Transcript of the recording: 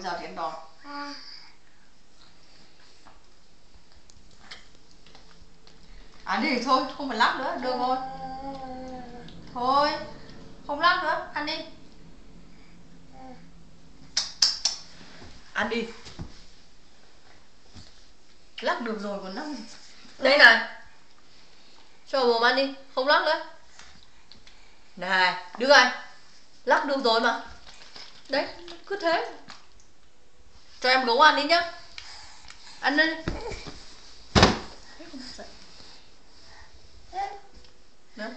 giờ thì ăn đòn. Ăn đi thôi, không phải lắc nữa, được rồi. Thôi, không lắc nữa, ăn đi. Ăn đi. Lắc được rồi còn lắc. Đây này, cho vào mồm ăn đi, không lắc nữa. Này, đưa anh. Lắc được rồi mà. Đấy, cứ thế. Cho em gấu ăn đi nhá. Ăn đi. Đấy.